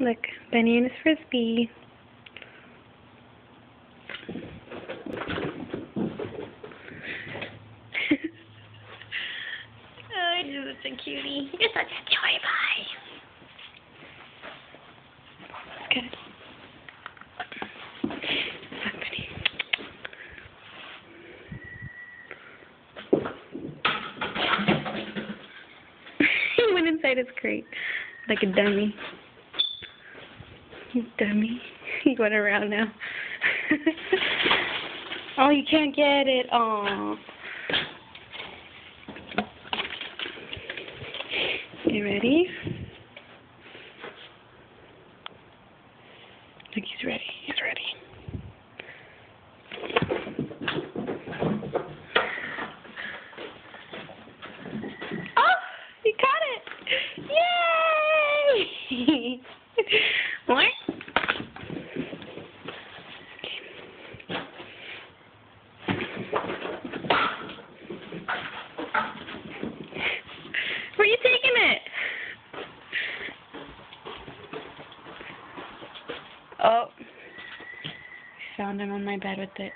Look, Benny and his frisbee. Oh, you're such a cutie. You're such a joy pie. Let's get it. He went inside his crate like a dummy. Dummy. He went around now. Oh, you can't get it. Aw. You ready? Look, he's ready. He's ready. Oh, you caught it! Yay! More? Where are you taking it? Oh, found him on my bed with it.